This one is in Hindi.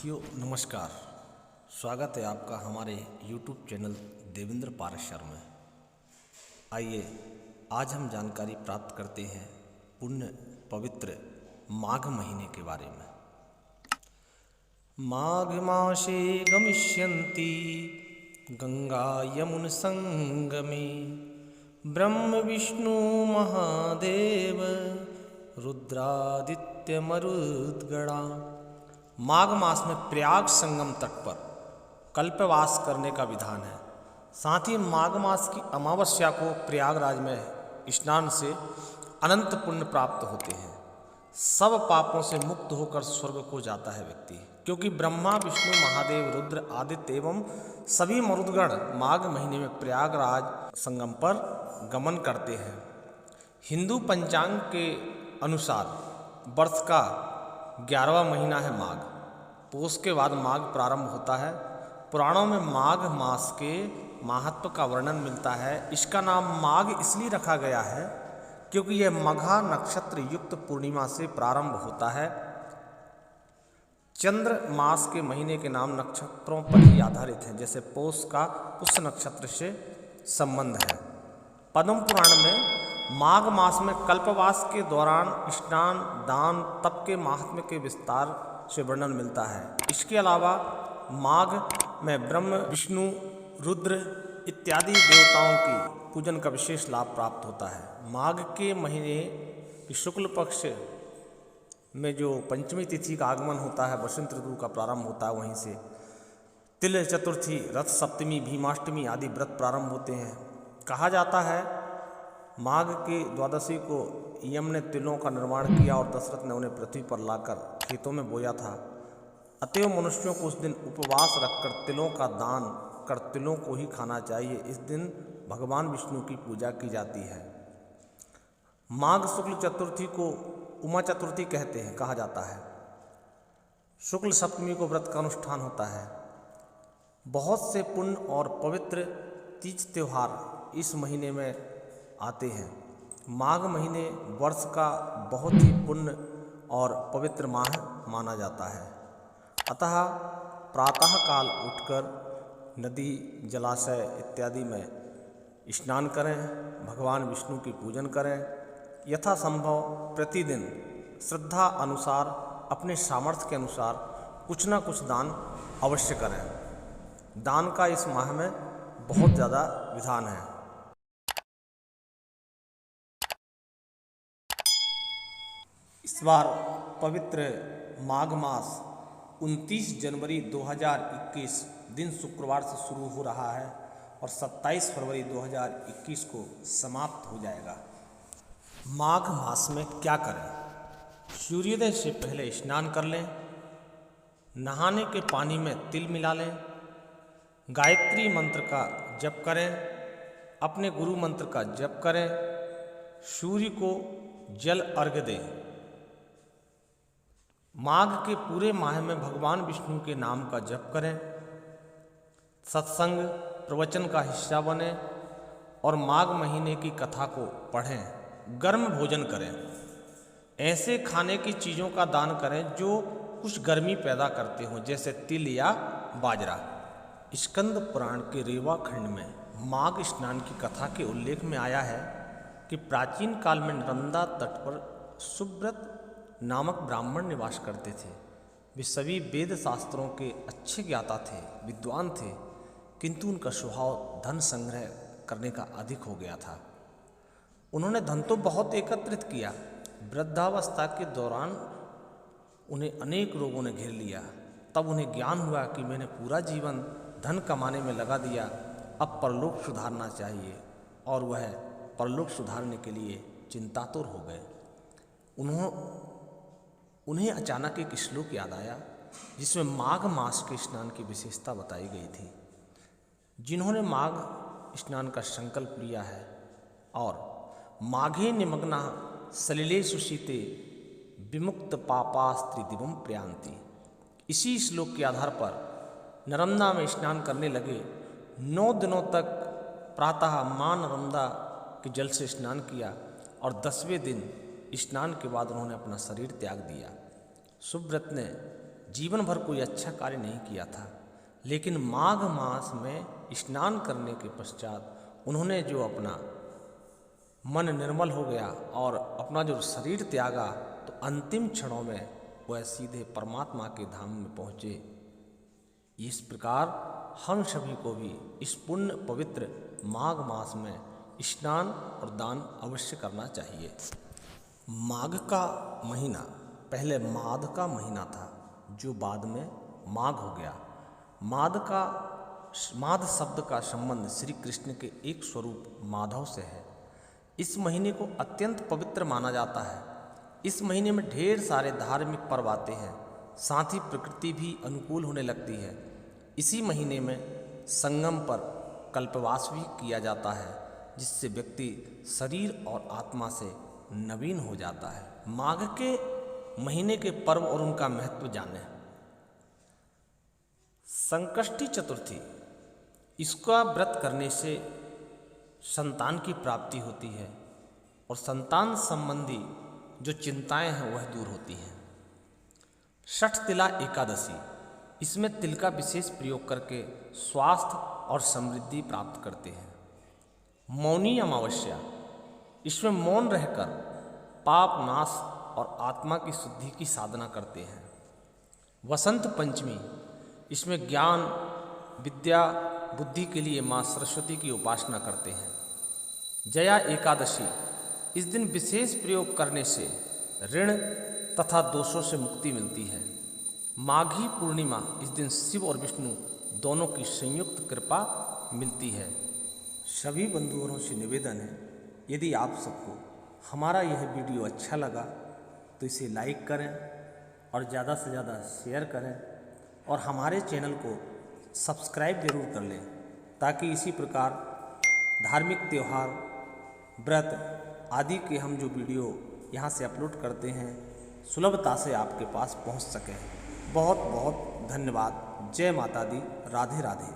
साथियों नमस्कार। स्वागत है आपका हमारे YouTube चैनल देवेंद्र पारेशर में। आइए आज हम जानकारी प्राप्त करते हैं पुण्य पवित्र माघ महीने के बारे में। माघ मासे गमिष्यन्ति गंगा यमुन संगमे ब्रह्म विष्णु महादेव रुद्रादित्य मरुद्गणा। माघ मास में प्रयाग संगम तट पर कल्पवास करने का विधान है। साथ ही माघ मास की अमावस्या को प्रयागराज में स्नान से अनंत पुण्य प्राप्त होते हैं। सब पापों से मुक्त होकर स्वर्ग को जाता है व्यक्ति, क्योंकि ब्रह्मा विष्णु महादेव रुद्र आदित्य एवं सभी मरुदगण माघ महीने में प्रयागराज संगम पर गमन करते हैं। हिंदू पंचांग के अनुसार वर्ष का 11वां महीना है माघ। पोष के बाद माघ प्रारंभ होता है। पुराणों में माघ मास के महत्व का वर्णन मिलता है। इसका नाम माघ इसलिए रखा गया है क्योंकि यह मघा नक्षत्र युक्त पूर्णिमा से प्रारंभ होता है। चंद्र मास के महीने के नाम नक्षत्रों पर ही आधारित हैं, जैसे पोष का पुष्य नक्षत्र से संबंध है। पद्म पुराण में माघ मास में कल्पवास के दौरान स्नान दान तप के महात्म्य के विस्तार से वर्णन मिलता है। इसके अलावा माघ में ब्रह्म विष्णु रुद्र इत्यादि देवताओं की पूजन का विशेष लाभ प्राप्त होता है। माघ के महीने की शुक्ल पक्ष में जो पंचमी तिथि का आगमन होता है, वसंत ऋतु का प्रारंभ होता है, वहीं से तिल चतुर्थी, रथ सप्तमी, भीमाष्टमी आदि व्रत प्रारंभ होते हैं। कहा जाता है माघ की द्वादशी को यम ने तिलों का निर्माण किया और दशरथ ने उन्हें पृथ्वी पर लाकर खेतों में बोया था। अतएव मनुष्यों को उस दिन उपवास रखकर तिलों का दान कर तिलों को ही खाना चाहिए। इस दिन भगवान विष्णु की पूजा की जाती है। माघ शुक्ल चतुर्थी को उमा चतुर्थी कहते हैं, कहा जाता है। शुक्ल सप्तमी को व्रत का अनुष्ठान होता है। बहुत से पुण्य और पवित्र तीज त्यौहार इस महीने में आते हैं। माघ महीने वर्ष का बहुत ही पुण्य और पवित्र माह माना जाता है। अतः प्रातः काल उठकर नदी जलाशय इत्यादि में स्नान करें, भगवान विष्णु की पूजन करें। यथासंभव प्रतिदिन श्रद्धा अनुसार अपने सामर्थ्य के अनुसार कुछ ना कुछ दान अवश्य करें। दान का इस माह में बहुत ज़्यादा विधान है। इस बार पवित्र माघ मास 29 जनवरी 2021 दिन शुक्रवार से शुरू हो रहा है और 27 फरवरी 2021 को समाप्त हो जाएगा। माघ मास में क्या करें? सूर्योदय से पहले स्नान कर लें, नहाने के पानी में तिल मिला लें, गायत्री मंत्र का जप करें, अपने गुरु मंत्र का जप करें, सूर्य को जल अर्घ्य दें। माघ के पूरे माह में भगवान विष्णु के नाम का जप करें, सत्संग प्रवचन का हिस्सा बने और माघ महीने की कथा को पढ़ें। गर्म भोजन करें। ऐसे खाने की चीज़ों का दान करें जो कुछ गर्मी पैदा करते हों, जैसे तिल या बाजरा। स्कंद पुराण के रेवा खंड में माघ स्नान की कथा के उल्लेख में आया है कि प्राचीन काल में नर्मदा तट पर सुब्रत नामक ब्राह्मण निवास करते थे। वे सभी वेद शास्त्रों के अच्छे ज्ञाता थे, विद्वान थे, किंतु उनका स्वभाव धन संग्रह करने का अधिक हो गया था। उन्होंने धन तो बहुत एकत्रित किया। वृद्धावस्था के दौरान उन्हें अनेक रोगों ने घेर लिया। तब उन्हें ज्ञान हुआ कि मैंने पूरा जीवन धन कमाने में लगा दिया, अब परलोक सुधारना चाहिए। और वह परलोक सुधारने के लिए चिंतातुर हो गए। उन्हें अचानक एक श्लोक याद आया जिसमें माघ मास के स्नान की विशेषता बताई गई थी। जिन्होंने माघ स्नान का संकल्प लिया है और माघे निमग्ना सलिलेषु शीते विमुक्त पापास्त्रिदिवम प्रयान्ति, इसी श्लोक के आधार पर नर्मदा में स्नान करने लगे। 9 दिनों तक प्रातः मां नर्मदा के जल से स्नान किया और 10वें दिन स्नान के बाद उन्होंने अपना शरीर त्याग दिया। सुब्रत ने जीवन भर कोई अच्छा कार्य नहीं किया था, लेकिन माघ मास में स्नान करने के पश्चात उन्होंने जो अपना मन निर्मल हो गया और अपना जो शरीर त्यागा, तो अंतिम क्षणों में वह सीधे परमात्मा के धाम में पहुँचे। इस प्रकार हम सभी को भी इस पुण्य पवित्र माघ मास में स्नान और दान अवश्य करना चाहिए। माघ का महीना पहले माघ का महीना था, जो बाद में माघ हो गया। माघ शब्द का संबंध श्री कृष्ण के एक स्वरूप माधव से है। इस महीने को अत्यंत पवित्र माना जाता है। इस महीने में ढेर सारे धार्मिक पर्व आते हैं, साथ ही प्रकृति भी अनुकूल होने लगती है। इसी महीने में संगम पर कल्पवास भी किया जाता है, जिससे व्यक्ति शरीर और आत्मा से नवीन हो जाता है। माघ के महीने के पर्व और उनका महत्व जानें। संकष्टी चतुर्थी, इसका व्रत करने से संतान की प्राप्ति होती है और संतान संबंधी जो चिंताएं हैं वह दूर होती हैं। षठ तिला एकादशी, इसमें तिल का विशेष प्रयोग करके स्वास्थ्य और समृद्धि प्राप्त करते हैं। मौनी अमावस्या, इसमें मौन रहकर पाप नाश और आत्मा की शुद्धि की साधना करते हैं। वसंत पंचमी, इसमें ज्ञान विद्या बुद्धि के लिए माँ सरस्वती की उपासना करते हैं। जया एकादशी, इस दिन विशेष प्रयोग करने से ऋण तथा दोषों से मुक्ति मिलती है। माघी पूर्णिमा, इस दिन शिव और विष्णु दोनों की संयुक्त कृपा मिलती है। सभी बंधुओं से निवेदन है, यदि आप सबको हमारा यह वीडियो अच्छा लगा तो इसे लाइक करें और ज़्यादा से ज़्यादा शेयर करें और हमारे चैनल को सब्सक्राइब जरूर कर लें, ताकि इसी प्रकार धार्मिक त्यौहार व्रत आदि के हम जो वीडियो यहाँ से अपलोड करते हैं सुलभता से आपके पास पहुँच सकें। बहुत बहुत धन्यवाद। जय माता दी। राधे राधे।